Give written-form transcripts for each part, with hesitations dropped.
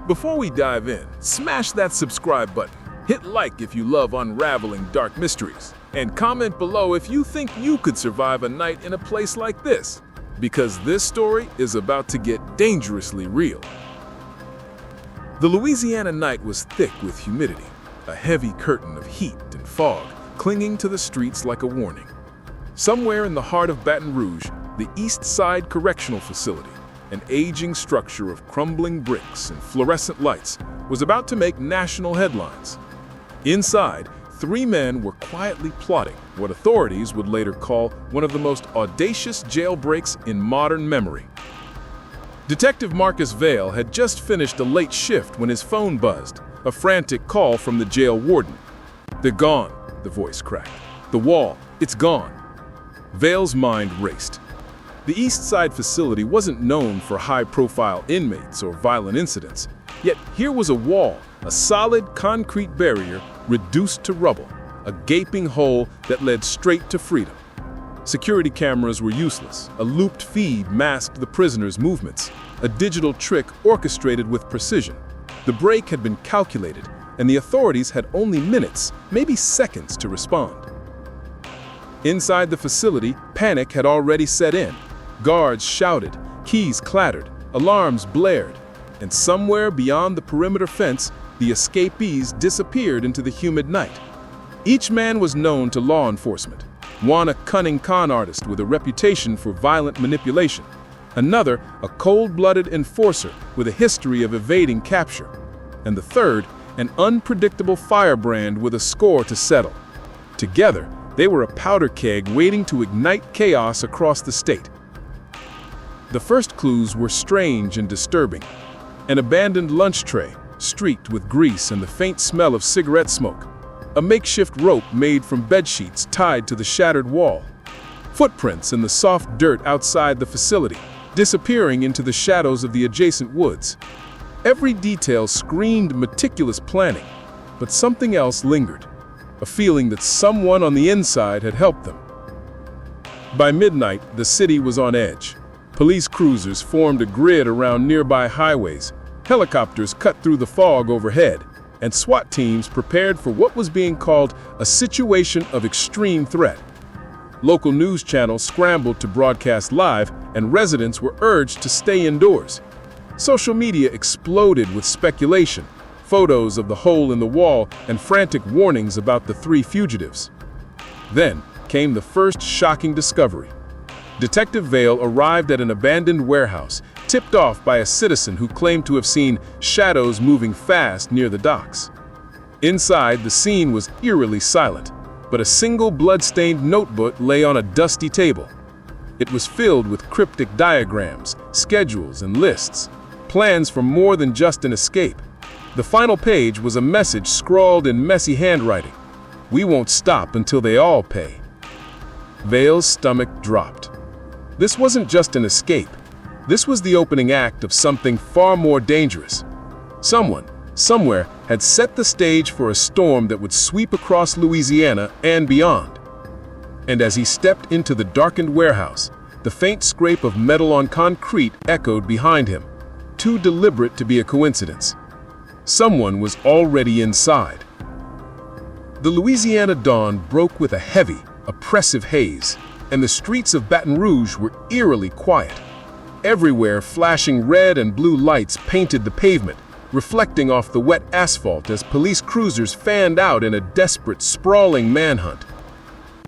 Before we dive in, smash that subscribe button, hit like if you love unraveling dark mysteries, and comment below if you think you could survive a night in a place like this, because this story is about to get dangerously real. The Louisiana night was thick with humidity, a heavy curtain of heat and fog clinging to the streets like a warning. Somewhere in the heart of Baton Rouge, the Eastside Correctional Facility, an aging structure of crumbling bricks and fluorescent lights, was about to make national headlines. Inside, 3 men were quietly plotting what authorities would later call one of the most audacious jailbreaks in modern memory. Detective Marcus Vale had just finished a late shift when his phone buzzed, a frantic call from the jail warden. "They're gone," the voice cracked. "The wall, it's gone." Vale's mind raced. The Eastside facility wasn't known for high-profile inmates or violent incidents, yet here was a wall, a solid concrete barrier reduced to rubble, a gaping hole that led straight to freedom. Security cameras were useless. A looped feed masked the prisoners' movements, a digital trick orchestrated with precision. The break had been calculated, and the authorities had only minutes, maybe seconds, to respond. Inside the facility, panic had already set in. Guards shouted, keys clattered, alarms blared, and somewhere beyond the perimeter fence, the escapees disappeared into the humid night. Each man was known to law enforcement. One a cunning con artist with a reputation for violent manipulation. Another a cold-blooded enforcer with a history of evading capture. And the third, an unpredictable firebrand with a score to settle. Together, they were a powder keg waiting to ignite chaos across the state. The first clues were strange and disturbing. An abandoned lunch tray, streaked with grease and the faint smell of cigarette smoke. A makeshift rope made from bedsheets tied to the shattered wall. Footprints in the soft dirt outside the facility, disappearing into the shadows of the adjacent woods. Every detail screamed meticulous planning, but something else lingered. A feeling that someone on the inside had helped them. By midnight, the city was on edge. Police cruisers formed a grid around nearby highways. Helicopters cut through the fog overhead, and SWAT teams prepared for what was being called a situation of extreme threat. Local news channels scrambled to broadcast live, and residents were urged to stay indoors. Social media exploded with speculation, photos of the hole in the wall, and frantic warnings about the 3 fugitives. Then came the first shocking discovery. Detective Vale arrived at an abandoned warehouse, tipped off by a citizen who claimed to have seen shadows moving fast near the docks. Inside, the scene was eerily silent, but a single blood-stained notebook lay on a dusty table. It was filled with cryptic diagrams, schedules, and lists, plans for more than just an escape. The final page was a message scrawled in messy handwriting. "We won't stop until they all pay." Vale's stomach dropped. This wasn't just an escape. This was the opening act of something far more dangerous. Someone, somewhere, had set the stage for a storm that would sweep across Louisiana and beyond. And as he stepped into the darkened warehouse, the faint scrape of metal on concrete echoed behind him, too deliberate to be a coincidence. Someone was already inside. The Louisiana dawn broke with a heavy, oppressive haze, and the streets of Baton Rouge were eerily quiet. Everywhere, flashing red and blue lights painted the pavement, reflecting off the wet asphalt as police cruisers fanned out in a desperate, sprawling manhunt.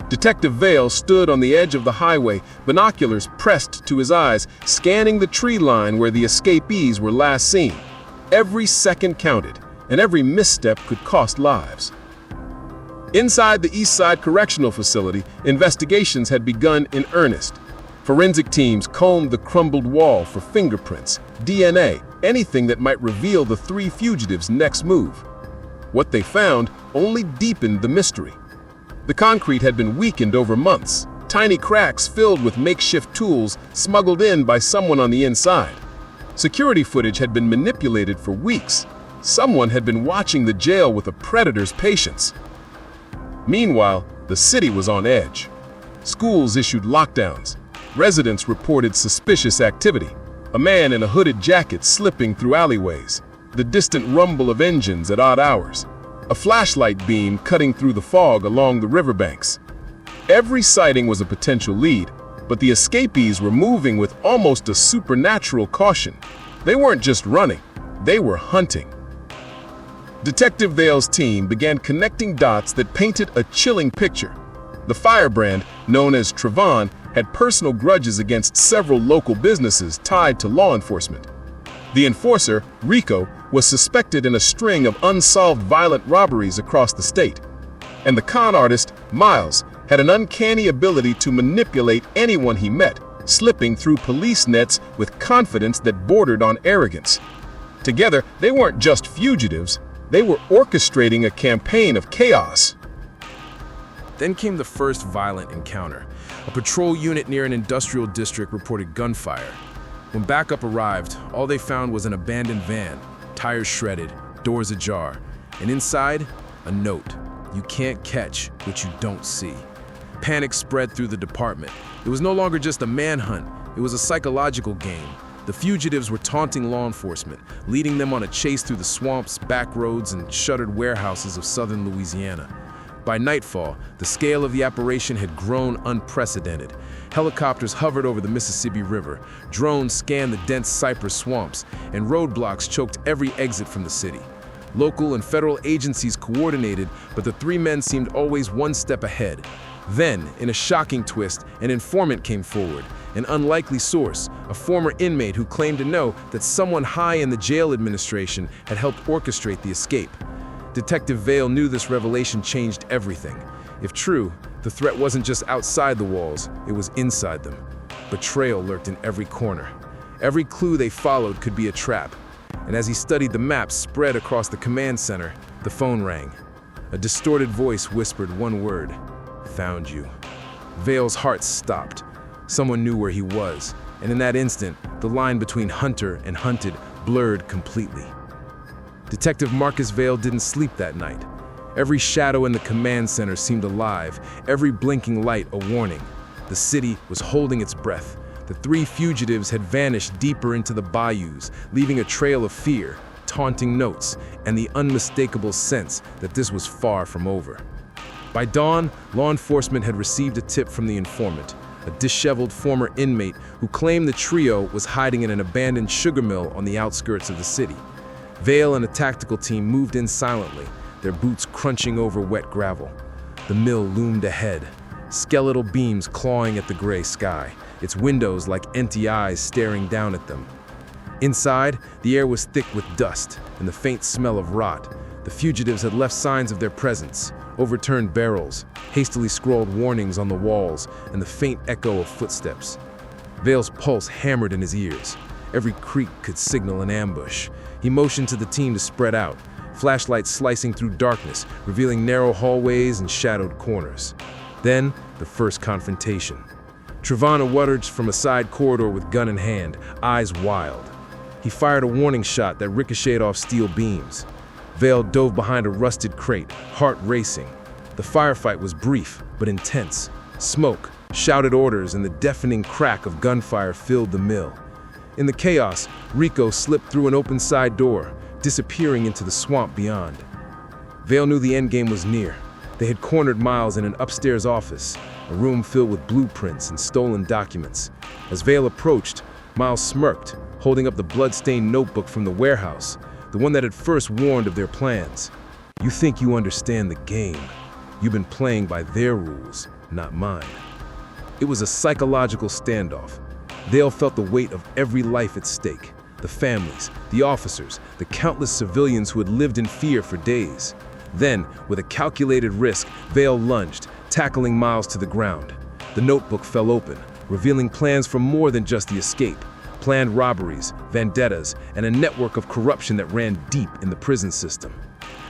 Detective Vale stood on the edge of the highway, binoculars pressed to his eyes, scanning the tree line where the escapees were last seen. Every second counted, and every misstep could cost lives. Inside the Eastside Correctional Facility, investigations had begun in earnest. Forensic teams combed the crumbled wall for fingerprints, DNA, anything that might reveal the 3 fugitives' next move. What they found only deepened the mystery. The concrete had been weakened over months, tiny cracks filled with makeshift tools smuggled in by someone on the inside. Security footage had been manipulated for weeks. Someone had been watching the jail with a predator's patience. Meanwhile, the city was on edge. Schools issued lockdowns. Residents reported suspicious activity. A man in a hooded jacket slipping through alleyways. the distant rumble of engines at odd hours, a flashlight beam cutting through the fog along the riverbanks. Every sighting was a potential lead, but the escapees were moving with almost a supernatural caution. They weren't just running, they were hunting. Detective Vale's team began connecting dots that painted a chilling picture. The firebrand, known as Trevon, had personal grudges against several local businesses tied to law enforcement. The enforcer, Rico, was suspected in a string of unsolved violent robberies across the state. And the con artist, Miles, had an uncanny ability to manipulate anyone he met, slipping through police nets with confidence that bordered on arrogance. Together, they weren't just fugitives, they were orchestrating a campaign of chaos. Then came the first violent encounter. A patrol unit near an industrial district reported gunfire. When backup arrived, all they found was an abandoned van, tires shredded, doors ajar, and inside, a note. You can't catch what you don't see. Panic spread through the department. It was no longer just a manhunt, it was a psychological game. The fugitives were taunting law enforcement, leading them on a chase through the swamps, back roads, and shuttered warehouses of southern Louisiana. By nightfall, the scale of the operation had grown unprecedented. Helicopters hovered over the Mississippi River, drones scanned the dense cypress swamps, and roadblocks choked every exit from the city. Local and federal agencies coordinated, but the three men seemed always one step ahead. Then, in a shocking twist, an informant came forward, an unlikely source, a former inmate who claimed to know that someone high in the jail administration had helped orchestrate the escape. Detective Vale knew this revelation changed everything. If true, the threat wasn't just outside the walls, it was inside them. Betrayal lurked in every corner. Every clue they followed could be a trap. And as he studied the maps spread across the command center, the phone rang. A distorted voice whispered one word: "Found you." Vale's heart stopped. Someone knew where he was, and in that instant, the line between hunter and hunted blurred completely. Detective Marcus Vale didn't sleep that night. Every shadow in the command center seemed alive, every blinking light a warning. The city was holding its breath. The three fugitives had vanished deeper into the bayous, leaving a trail of fear, taunting notes, and the unmistakable sense that this was far from over. By dawn, law enforcement had received a tip from the informant, a disheveled former inmate who claimed the trio was hiding in an abandoned sugar mill on the outskirts of the city. Vale and a tactical team moved in silently, their boots crunching over wet gravel. The mill loomed ahead, skeletal beams clawing at the gray sky, its windows like empty eyes staring down at them. Inside, the air was thick with dust and the faint smell of rot. The fugitives had left signs of their presence: overturned barrels, hastily scrawled warnings on the walls, and the faint echo of footsteps. Vale's pulse hammered in his ears. Every creak could signal an ambush. He motioned to the team to spread out, flashlights slicing through darkness, revealing narrow hallways and shadowed corners. Then, the first confrontation. Trevon emerged from a side corridor with gun in hand, eyes wild. He fired a warning shot that ricocheted off steel beams. Vale dove behind a rusted crate, heart racing. The firefight was brief, but intense. Smoke, shouted orders, and the deafening crack of gunfire filled the mill. In the chaos, Rico slipped through an open side door, disappearing into the swamp beyond. Vale knew the endgame was near. They had cornered Miles in an upstairs office, a room filled with blueprints and stolen documents. As Vale approached, Miles smirked, holding up the blood-stained notebook from the warehouse, the one that had first warned of their plans. "You think you understand the game. You've been playing by their rules, not mine." It was a psychological standoff. Vale felt the weight of every life at stake. The families, the officers, the countless civilians who had lived in fear for days. Then, with a calculated risk, Vale lunged, tackling Miles to the ground. The notebook fell open, revealing plans for more than just the escape. Planned robberies, vendettas, and a network of corruption that ran deep in the prison system.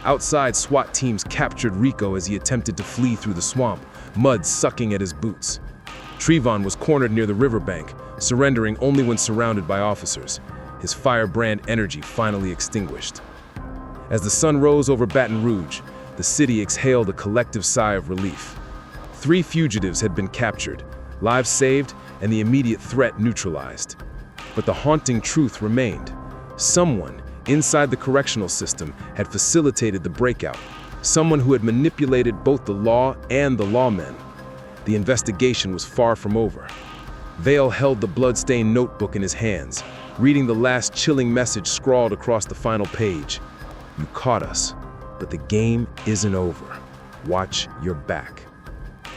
Outside, SWAT teams captured Rico as he attempted to flee through the swamp, mud sucking at his boots. Trevon was cornered near the riverbank, surrendering only when surrounded by officers, his firebrand energy finally extinguished. As the sun rose over Baton Rouge, the city exhaled a collective sigh of relief. 3 fugitives had been captured, lives saved, and the immediate threat neutralized. But the haunting truth remained. Someone, inside the correctional system had facilitated the breakout, someone who had manipulated both the law and the lawmen. The investigation was far from over. Vale held the blood-stained notebook in his hands, reading the last chilling message scrawled across the final page. "You caught us, but the game isn't over. Watch your back."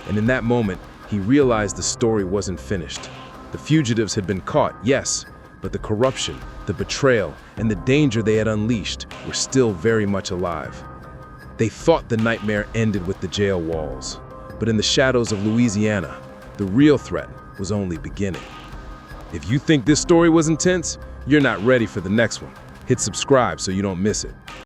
And in that moment, he realized the story wasn't finished. The fugitives had been caught, yes, but the corruption, the betrayal, and the danger they had unleashed were still very much alive. They thought the nightmare ended with the jail walls, but in the shadows of Louisiana, the real threat was only beginning. If you think this story was intense, you're not ready for the next one. Hit subscribe so you don't miss it.